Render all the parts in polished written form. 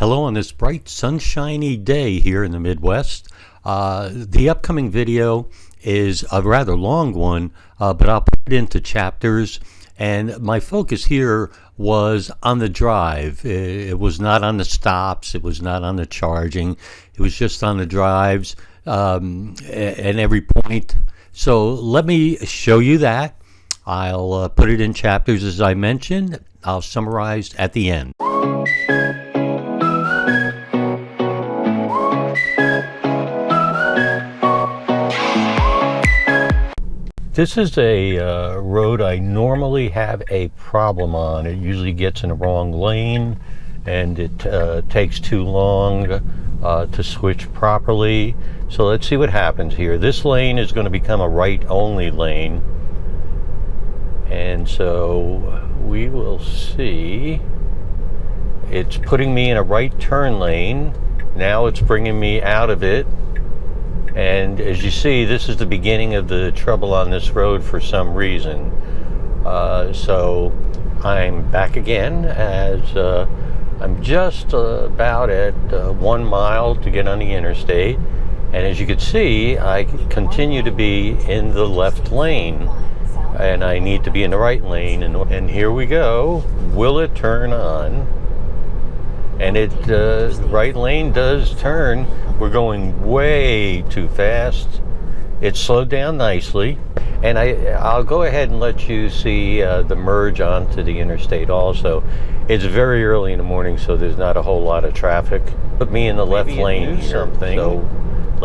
Hello on this bright sunshiny day here in the Midwest. The upcoming video is a rather long one, but I'll put it into chapters. And my focus here was on the drive. It was not on the stops. It was not on the charging. It was just on the drives and every point. So let me show you that. I'll put it in chapters as I mentioned. I'll summarize at the end. This is a road I normally have a problem on. It usually gets in the wrong lane and it takes too long to switch properly. So let's see what happens here. This lane is going to become a right-only lane. And so we will see. It's putting me in a right turn lane. Now it's bringing me out of it. And as you see, this is the beginning of the trouble on this road for some reason. So I'm back again as I'm just about at 1 mile to get on the interstate. And as you can see, I continue to be in the left lane. And I need to be in the right lane. And here we go. Will it turn on? And it right lane does turn. We're going way too fast. It slowed down nicely. And I'll go ahead and let you see the merge onto the interstate also. It's very early in the morning, so there's not a whole lot of traffic. Put me in the left lane here. So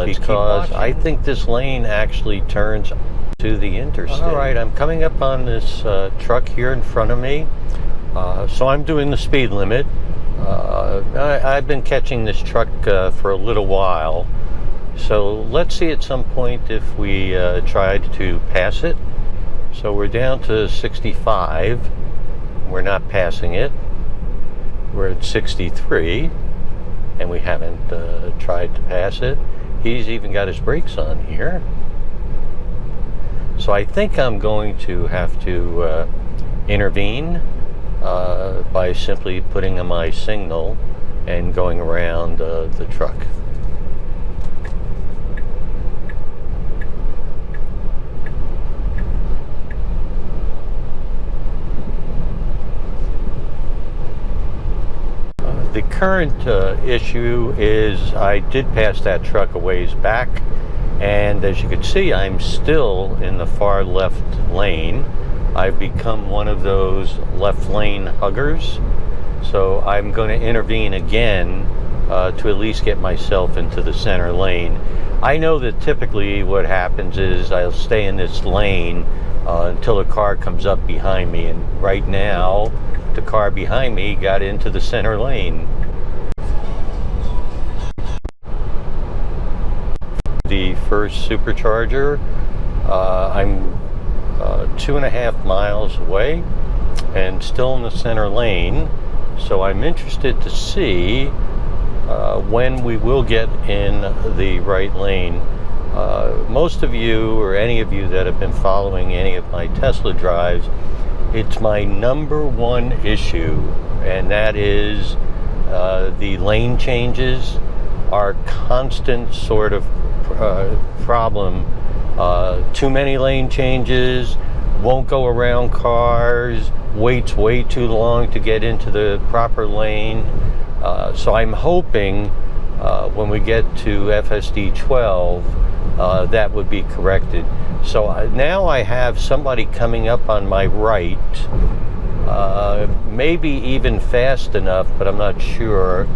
because I think this lane actually turns to the interstate. All right, I'm coming up on this truck here in front of me. So I'm doing the speed limit. I've been catching this truck for a little while. So let's see at some point if we tried to pass it. So we're down to 65. We're not passing it. We're at 63. And we haven't tried to pass it. He's even got his brakes on here. So I think I'm going to have to intervene by simply putting on my signal and going around the truck. The current issue is I did pass that truck a ways back, and as you can see, I'm still in the far left lane. I've become one of those left lane huggers, so I'm going to intervene again to at least get myself into the center lane. I know that typically what happens is I'll stay in this lane until a car comes up behind me, and right now the car behind me got into the center lane. The first Supercharger, I'm 2.5 miles away and still in the center lane, so I'm interested to see when we will get in the right lane. Most of you, or any of you that have been following any of my Tesla drives, it's my number one issue, and that is the lane changes are constant sort of problem. Too many lane changes, won't go around cars, waits way too long to get into the proper lane. So I'm hoping when we get to FSD 12 that would be corrected. So now I have somebody coming up on my right, maybe even fast enough, but I'm not sure,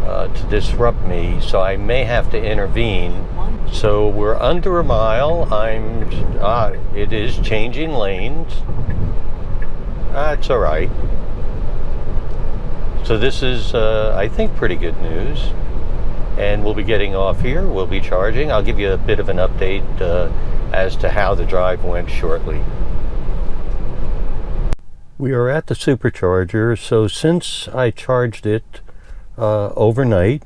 to disrupt me, so I may have to intervene. So we're under a mile. It is changing lanes. It's all right. So this is, I think, pretty good news. And we'll be getting off here. We'll be charging. I'll give you a bit of an update as to how the drive went shortly. We are at the Supercharger. So since I charged it overnight,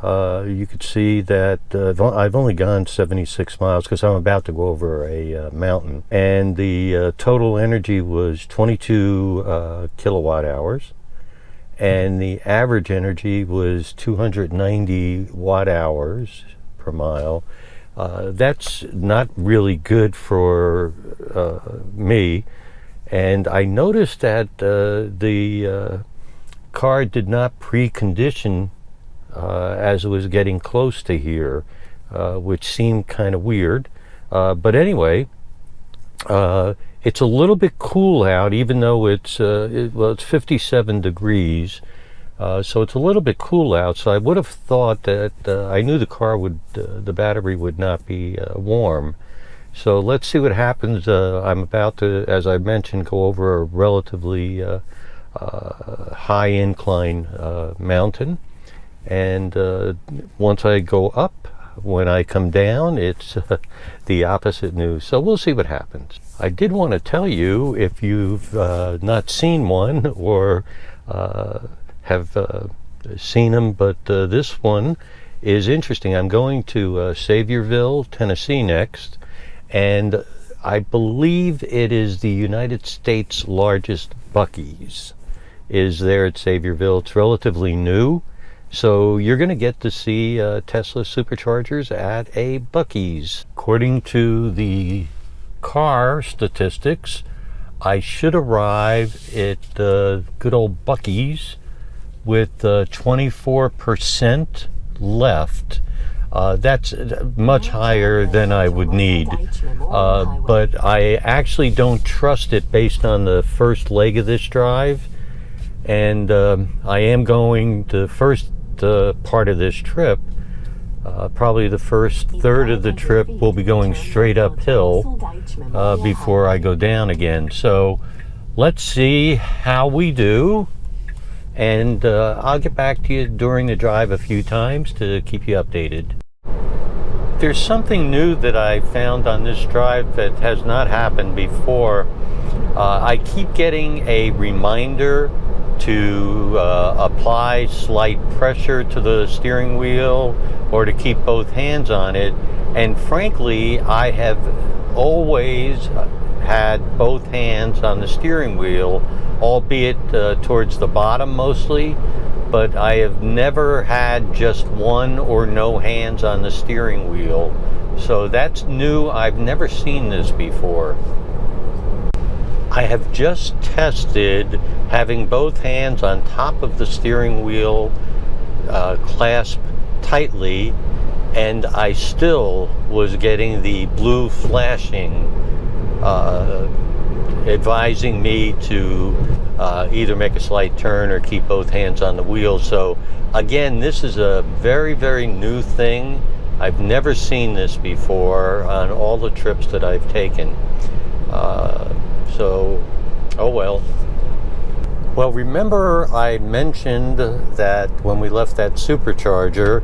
you could see that I've only gone 76 miles because I'm about to go over a mountain, and the total energy was 22 kilowatt hours, and the average energy was 290 watt hours per mile. That's not really good for me. And I noticed that the car did not precondition as it was getting close to here, which seemed kind of weird. But anyway, it's a little bit cool out, even though it's 57 degrees. So it's a little bit cool out. So I would have thought that I knew the battery would not be warm. So let's see what happens. I'm about to, as I mentioned, go over a relatively high incline mountain. And once I go up, when I come down, it's the opposite news. So we'll see what happens. I did want to tell you, if you've not seen one or have seen them, but this one is interesting. I'm going to Saviorville, Tennessee next, and I believe it is the United States' largest Buckee's is there at Saviorville. It's relatively new, so you're going to get to see Tesla Superchargers at a Buckee's. According to the car statistics, I should arrive at good old Buckee's with 24% left. That's much higher than I would need, but I actually don't trust it based on the first leg of this drive. And I am going the first part of this trip, probably the first third of the trip will be going straight uphill before I go down again. So let's see how we do, and I'll get back to you during the drive a few times to keep you updated. There's something new that I found on this drive that has not happened before. I keep getting a reminder to apply slight pressure to the steering wheel or to keep both hands on it, and frankly I have always had both hands on the steering wheel, albeit towards the bottom mostly, but I have never had just one or no hands on the steering wheel. So that's new. I've never seen this before. I have just tested having both hands on top of the steering wheel clasped tightly, and I still was getting the blue flashing advising me to either make a slight turn or keep both hands on the wheel. So again, this is a very, very new thing. I've never seen this before on all the trips that I've taken. So, oh well. Well, remember I mentioned that when we left that Supercharger,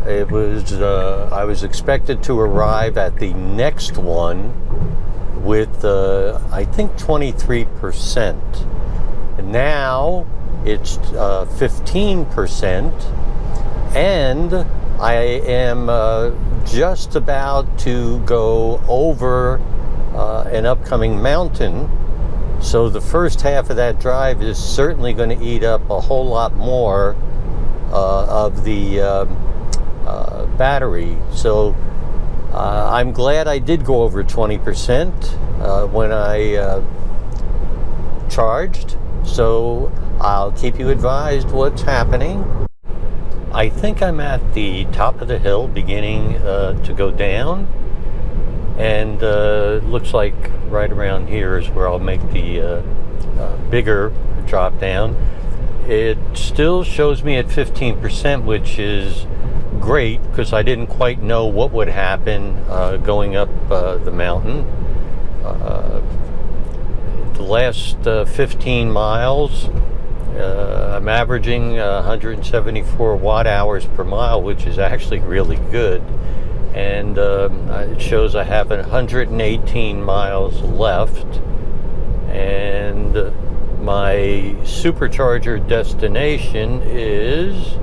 it was I was expected to arrive at the next one with I think 23%. And now it's 15%, and I am just about to go over an upcoming mountain. So the first half of that drive is certainly going to eat up a whole lot more of the battery. So I'm glad I did go over 20% when I charged. So I'll keep you advised what's happening. I think I'm at the top of the hill beginning to go down. And looks like right around here is where I'll make the bigger drop down. It still shows me at 15%, which is great because I didn't quite know what would happen going up the mountain. The last 15 miles, I'm averaging 174 watt hours per mile, which is actually really good. And it shows I have 118 miles left, and my Supercharger destination is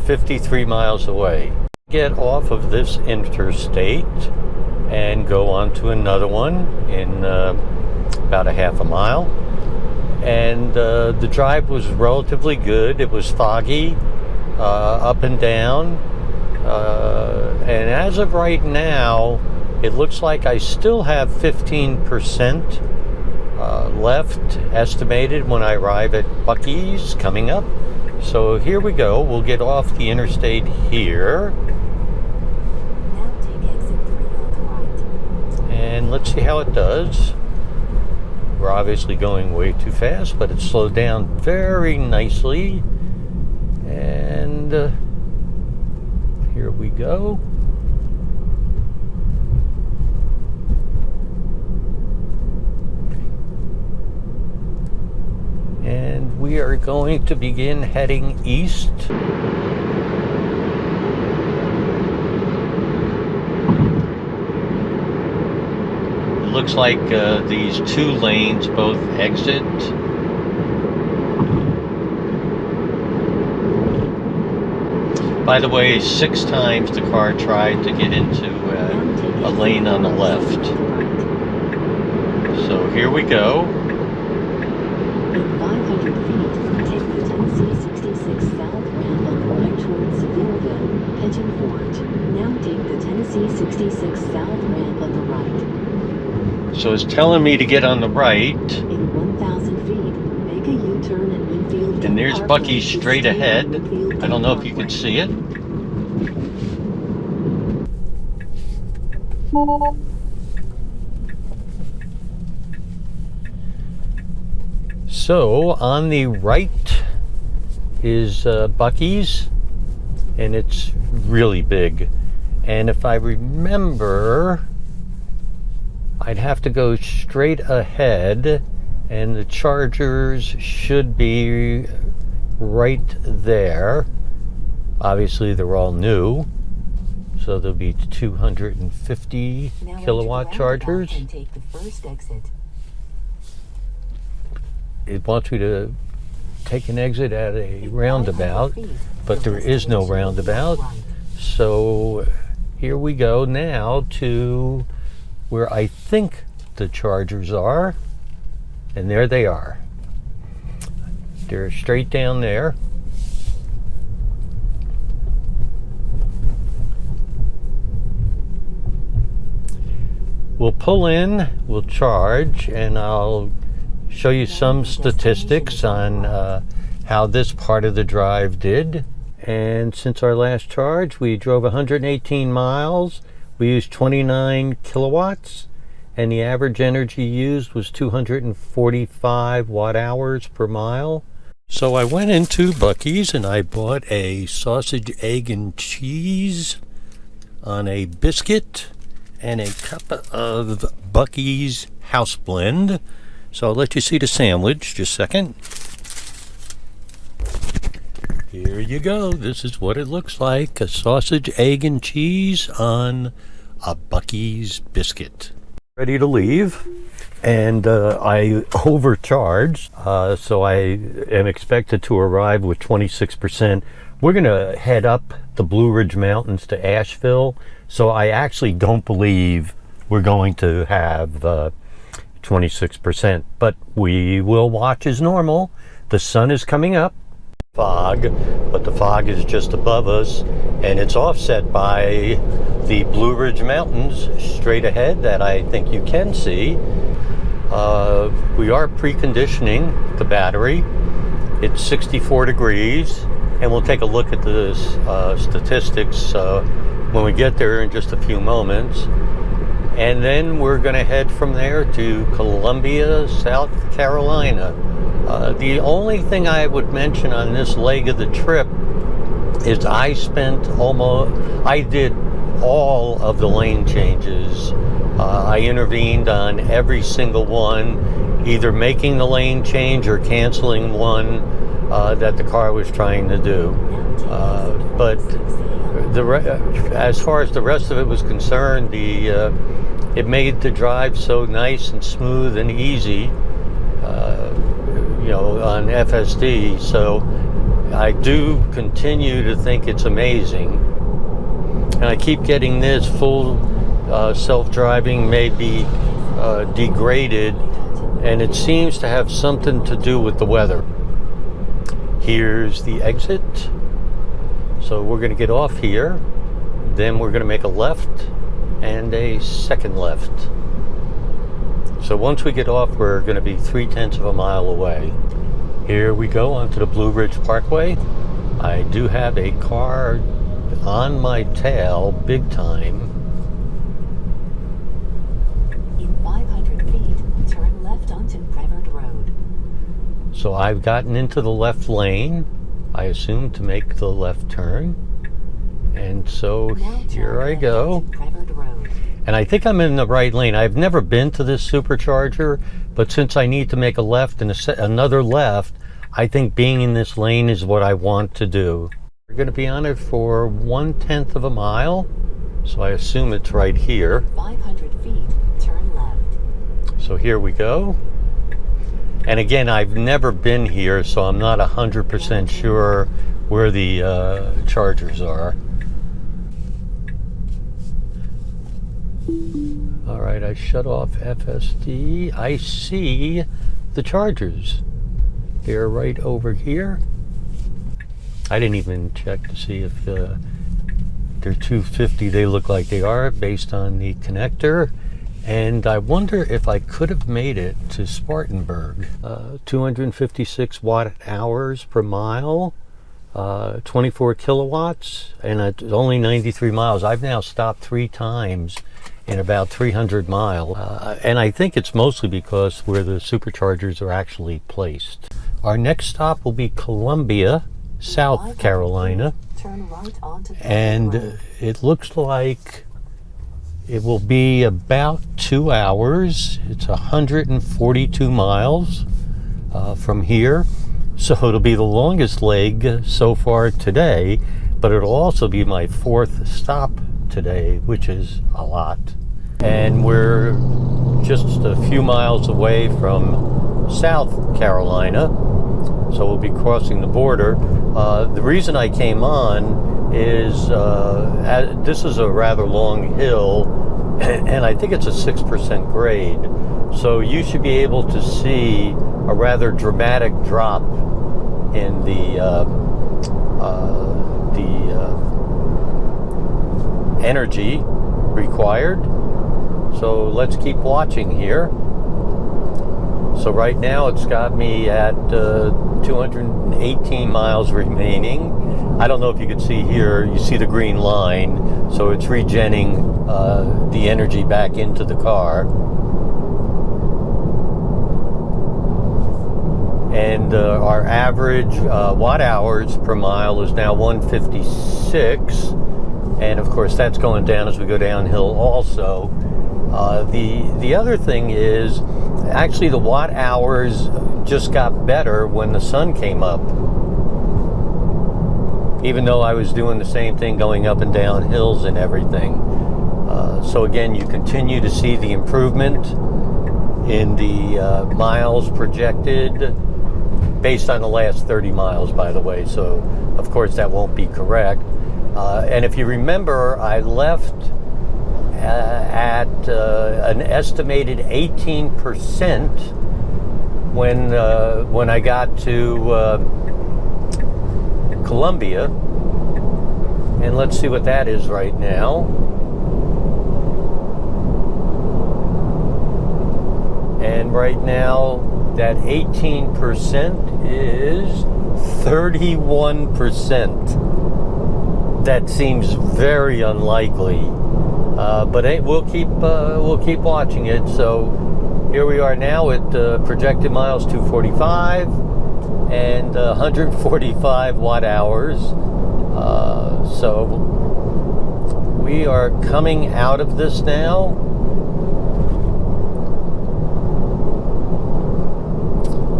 53 miles away. Get off of this interstate and go on to another one in about a half a mile, and the drive was relatively good. It was foggy, up and down, and as of right now, it looks like I still have 15% left estimated when I arrive at Bucee's coming up. So here we go. We'll get off the interstate here. Now take exit 3 on the right. And let's see how it does. We're obviously going way too fast, but it slowed down very nicely. And here we go. And we are going to begin heading east. Looks like these two lanes both exit. By the way, 6 times the car tried to get into a lane on the left. So here we go. In 500 feet, take the Tennessee 66 South ramp on the right towards Sevilleville, Pigeon Forge. Now take the Tennessee 66 South ramp on the right. So it's telling me to get on the right. In 1,000 feet, make a U-turn and Winfield. And there's Bucee straight ahead. I don't know if you can see it. So on the right is Bucee's, and it's really big. And if I remember, I'd have to go straight ahead, and the Chargers should be right there. Obviously, they're all new, so there'll be 250 kilowatt chargers. And take the first exit. It wants me to take an exit at a roundabout, but there is no roundabout. So here we go now to where I think the Chargers are, and there they are. They're straight down there. We'll pull in, we'll charge, and I'll show you some statistics on how this part of the drive did. And since our last charge, we drove 118 miles. We used 29 kilowatts, and the average energy used was 245 watt hours per mile. So I went into Bucee's and I bought a sausage, egg, and cheese on a biscuit and a cup of Bucee's house blend. So I'll let you see the sandwich just a second. Here you go. This is what it looks like. A sausage, egg, and cheese on a Bucee's biscuit. Ready to leave. And I overcharged. So I am expected to arrive with 26%. We're going to head up the Blue Ridge Mountains to Asheville. So I actually don't believe we're going to have 26%, but we will watch as normal. The sun is coming up. Fog, but the fog is just above us, and it's offset by the Blue Ridge Mountains straight ahead that I think you can see. We are preconditioning the battery. It's 64 degrees, and we'll take a look at the statistics when we get there in just a few moments. And then we're going to head from there to Columbia, South Carolina. The only thing I would mention on this leg of the trip is I did all of the lane changes. I intervened on every single one, either making the lane change or canceling one that the car was trying to do. But as far as the rest of it was concerned, it made the drive so nice and smooth and easy, on FSD. So I do continue to think it's amazing. And I keep getting this full self-driving may be degraded and it seems to have something to do with the weather. Here's the exit. So we're going to get off here, then we're going to make a left and a second left. So once we get off, we're going to be 0.3 of a mile away. Here we go onto the Blue Ridge Parkway. I do have a car on my tail big time. In 500 feet, turn left onto Brevard Road. So I've gotten into the left lane, I assume, to make the left turn. And so here I go. And I think I'm in the right lane. I've never been to this Supercharger, but since I need to make a left and another left, I think being in this lane is what I want to do. We're going to be on it for 1/10 of a mile, so I assume it's right here. 500 feet, turn left. So here we go. And again, I've never been here, so I'm not 100% sure where the chargers are. All right, I shut off FSD. I see the chargers. They're right over here. I didn't even check to see if they're 250. They look like they are based on the connector. And I wonder if I could have made it to Spartanburg. 256 watt hours per mile, 24 kilowatts, and it's only 93 miles. I've now stopped 3 times in about 300 miles. And I think it's mostly because where the Superchargers are actually placed. Our next stop will be Columbia, South Carolina. Turn right onto And it looks like it will be about 2 hours. It's 142 miles from here. So it'll be the longest leg so far today, but it'll also be my 4th stop today, which is a lot. And we're just a few miles away from South Carolina, so we'll be crossing the border. The reason I came on is this is a rather long hill, and I think it's a 6% grade. So you should be able to see a rather dramatic drop in the energy required. So let's keep watching here. So right now it's got me at 218 miles remaining. I don't know if you can see here, you see the green line, so it's regenning the energy back into the car. And our average watt hours per mile is now 156, and of course that's going down as we go downhill also. The other thing is, actually the watt hours just got better when the sun came up. Even though I was doing the same thing going up and down hills and everything. So again, you continue to see the improvement in the miles projected based on the last 30 miles, by the way. So of course that won't be correct. And if you remember, I left at an estimated 18% when I got to Columbia, and let's see what that is right now. And right now that 18% is 31%. That seems very unlikely, but we'll keep watching it. So here we are now at projected miles 245 and 145 watt hours. So we are coming out of this now.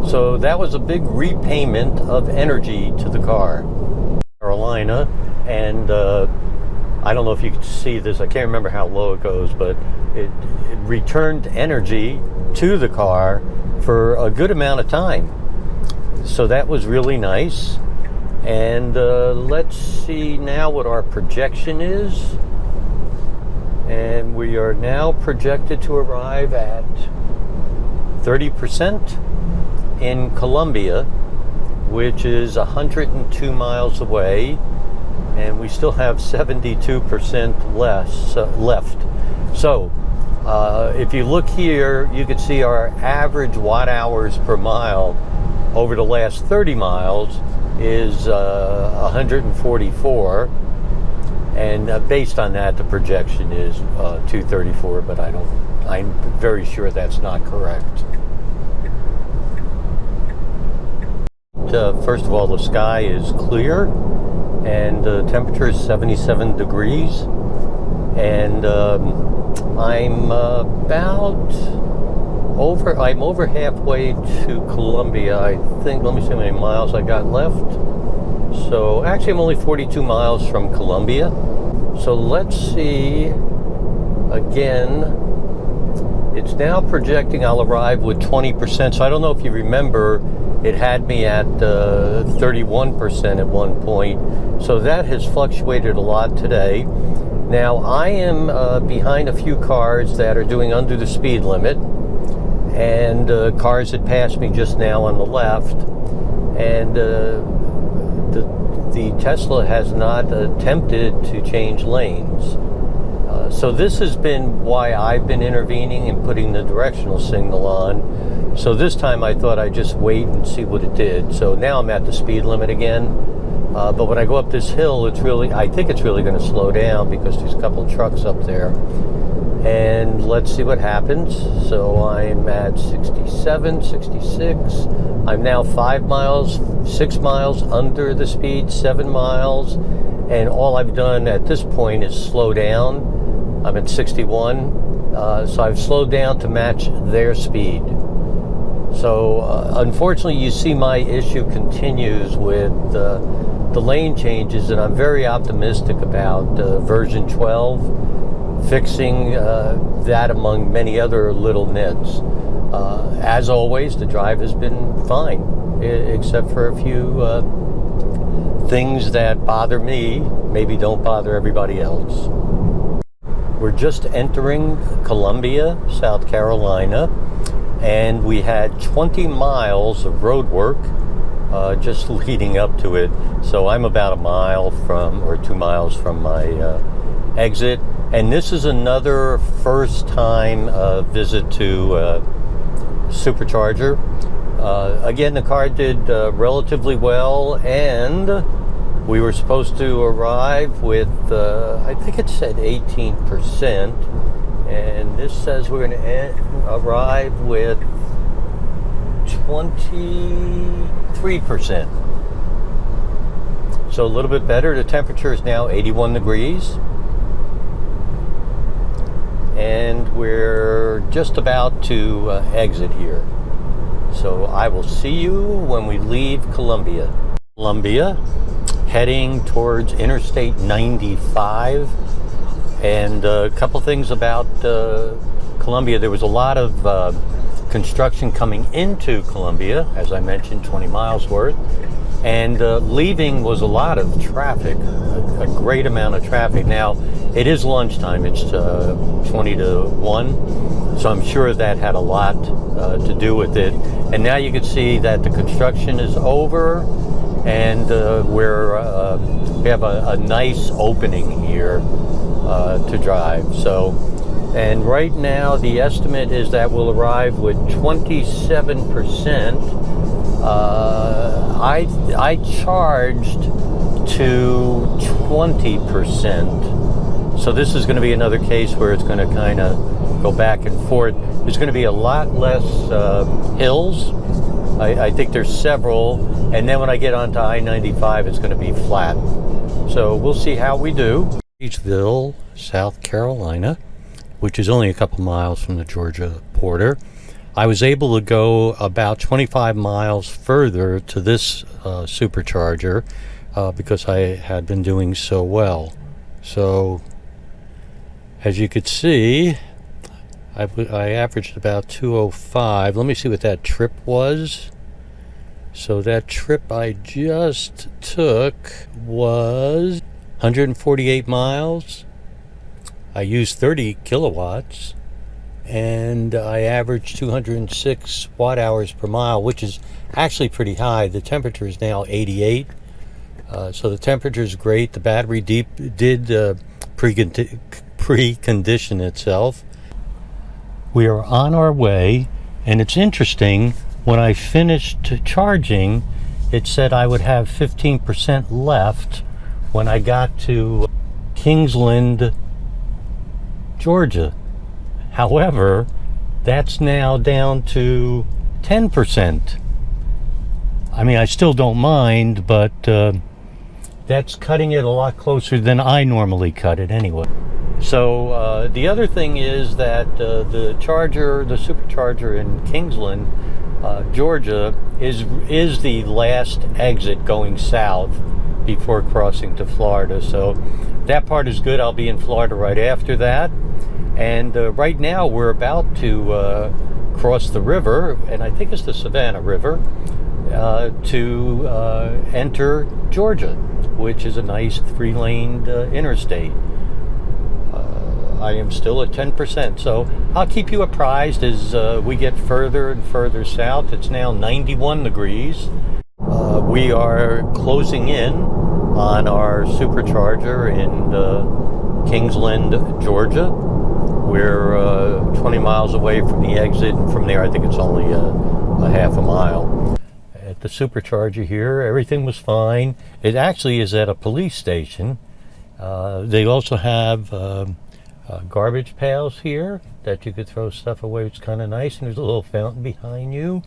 So that was a big repayment of energy to the car. Carolina, and I don't know if you can see this, I can't remember how low it goes, but it returned energy to the car for a good amount of time. So that was really nice. And let's see now what our projection is. And we are now projected to arrive at 30% in Columbia, which is 102 miles away, and we still have 72% left. So if you look here, you can see our average watt hours per mile over the last 30 miles is 144, and based on that, the projection is 234, but I'm very sure that's not correct. First of all, the sky is clear, and the temperature is 77 degrees, and I'm over halfway to Columbia, I think. Let me see how many miles I got left. So actually I'm only 42 miles from Columbia. So let's see. Again, it's now projecting I'll arrive with 20%. So I don't know if you remember, it had me at 31% at one point. So that has fluctuated a lot today. Now I am behind a few cars that are doing under the speed limit, and cars that passed me just now on the left, and the Tesla has not attempted to change lanes. So this has been why I've been intervening and putting the directional signal on. So this time I thought I'd just wait and see what it did. So now I'm at the speed limit again. But when I go up this hill, I think it's really going to slow down because there's a couple of trucks up there. And let's see what happens. So I'm at 67, 66. I'm now 5 miles, 6 miles under the speed, 7 miles. And all I've done at this point is slow down. I'm at 61. So I've slowed down to match their speed. So unfortunately, you see my issue continues with the lane changes, and I'm very optimistic about version 12 fixing that among many other little nits. As always, the drive has been fine, except for a few things that bother me, maybe don't bother everybody else. We're just entering Columbia, South Carolina, and we had 20 miles of road work just leading up to it. So I'm about 2 miles from my exit. And this is another first time visit to Supercharger. Again, the car did relatively well, and we were supposed to arrive with, I think it said 18%, and this says we're going to arrive with 23%. So a little bit better. The temperature is now 81 degrees. And we're just about to exit here. So I will see you when we leave Columbia. Columbia, heading towards Interstate 95. And a couple things about Columbia. There was a lot of construction coming into Columbia, as I mentioned, 20 miles worth. And leaving was a lot of traffic, a great amount of traffic. Now, it is lunchtime. It's 20 to 1. So I'm sure that had a lot to do with it. And now you can see that the construction is over, and we have a nice opening here to drive. So, and right now the estimate is that we'll arrive with 27%. I charged to 20%. So this is going to be another case where it's going to kind of go back and forth. There's going to be a lot less hills. I think there's several. And then when I get onto I-95, it's going to be flat. So we'll see how we do. Hardeesville, South Carolina, which is only a couple miles from the Georgia border. I was able to go about 25 miles further to this Supercharger because I had been doing so well. So, as you could see, I averaged about 205. Let me see what that trip was. So that trip I just took was 148 miles. I used 30 kilowatts. and I average 206 watt hours per mile, which is actually pretty high. The temperature is now 88, so the temperature is great. The battery did precondition itself. We are on our way, and it's interesting, when I finished charging, it said I would have 15% left when I got to Kingsland, Georgia. However, that's now down to 10%. I mean, I still don't mind, but that's cutting it a lot closer than I normally cut it anyway. So the other thing is that the Supercharger in Kingsland, Georgia, is the last exit going south before crossing to Florida. So that part is good. I'll be in Florida right after that. And right now we're about to cross the river, and I think it's the Savannah River, to enter Georgia, which is a nice 3-lane interstate. I am still at 10%, so I'll keep you apprised as we get further and further south. It's now 91 degrees. We are closing in on our Supercharger in Kingsland, Georgia. We're 20 miles away from the exit. From there, I think it's only a half a mile. At the Supercharger here, everything was fine. It actually is at a police station. They also have garbage pails here that you could throw stuff away. It's kind of nice, and there's a little fountain behind you,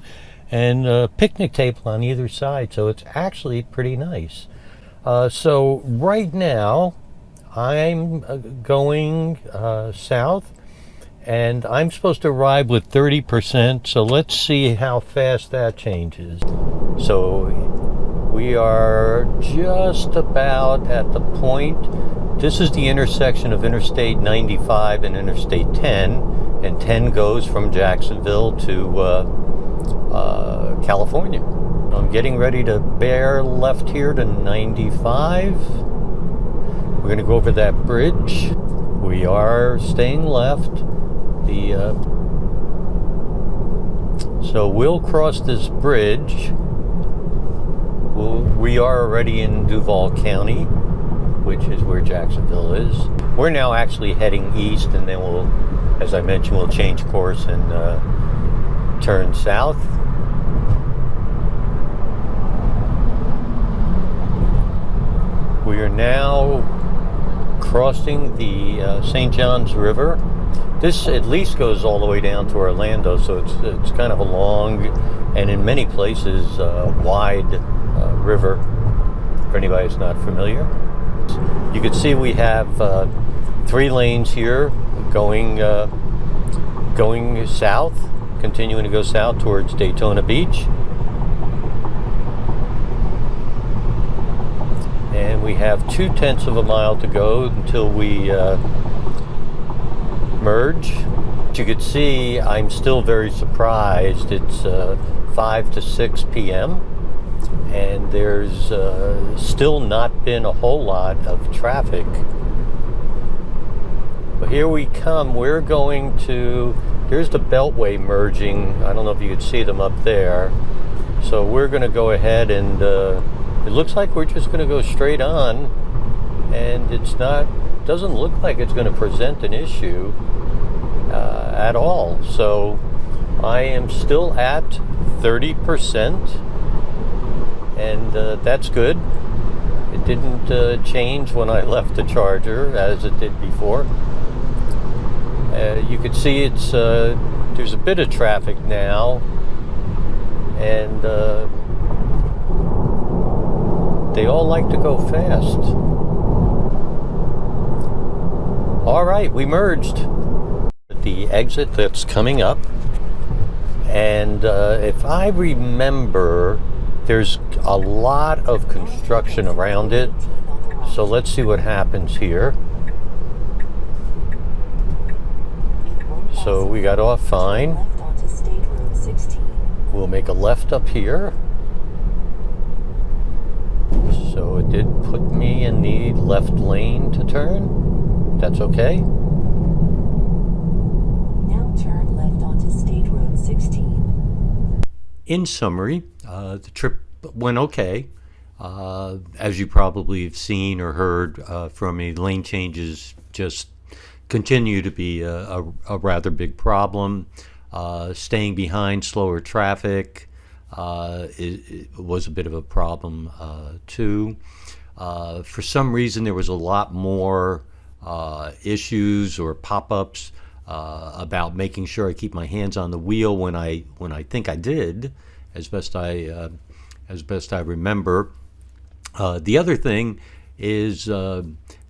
and a picnic table on either side, so it's actually pretty nice. So right now I'm going south, and I'm supposed to arrive with 30%, so let's see how fast that changes. So we are just about at the point. This is the intersection of Interstate 95 and Interstate 10, and 10 goes from Jacksonville to California. I'm getting ready to bear left here to 95. We're going to go over that bridge. We are staying left. So we'll cross this bridge. We are already in Duval County, which is where Jacksonville is. We're now actually heading east, and then we'll, as I mentioned, we'll change course and turn south. We are now crossing the St. Johns River. This at least goes all the way down to Orlando, so it's kind of a long and in many places wide river, for anybody that's not familiar. You can see we have 3 lanes here going south, continuing to go south towards Daytona Beach. And we have 0.2 of a mile to go until we merge. As you can see, I'm still very surprised. It's 5 to 6 p.m. and there's still not been a whole lot of traffic. But here we come. We're going to, here's the Beltway merging. I don't know if you can see them up there. So we're going to go ahead and it looks like we're just going to go straight on, and doesn't look like it's going to present an issue at all. So I am still at 30%, and that's good. It didn't change when I left the charger as it did before. You can see it's there's a bit of traffic now, and they all like to go fast. All right, we merged. The exit that's coming up, and if I remember, there's a lot of construction around it, so let's see what happens here. So we got off fine. We'll make a left up here. So it did put me in the left lane to turn. That's okay. Now turn In summary, the trip went okay. As you probably have seen or heard from me, lane changes just continue to be a rather big problem. Staying behind slower traffic it was a bit of a problem too. For some reason, there was a lot more issues or pop-ups about making sure I keep my hands on the wheel when I think I did, as best I remember. The other thing is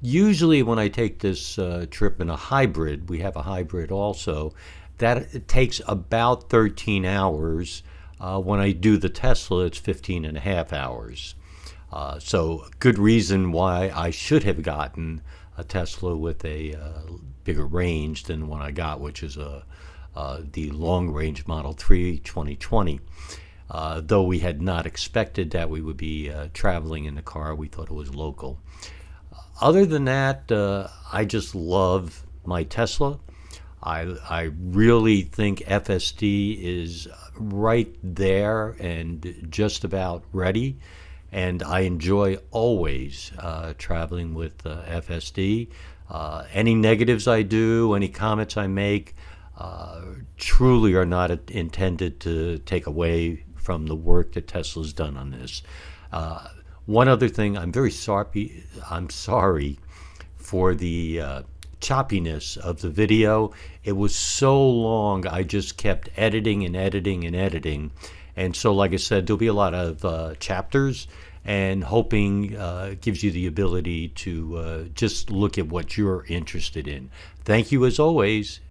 usually when I take this trip in a hybrid, we have a hybrid also, that it takes about 13 hours. When I do the Tesla, it's 15 and a half hours. So good reason why I should have gotten a Tesla with a bigger range than the one I got, which is the long-range Model 3 2020. Though we had not expected that we would be traveling in the car, we thought it was local. Other than that, I just love my Tesla. I really think FSD is right there and just about ready. And I enjoy always traveling with FSD. Any negatives I do, any comments I make, truly are not intended to take away from the work that Tesla's done on this. One other thing, I'm sorry for the choppiness of the video. It was so long, I just kept editing and editing and editing. And so, like I said, there'll be a lot of chapters, and hoping gives you the ability to just look at what you're interested in. Thank you as always.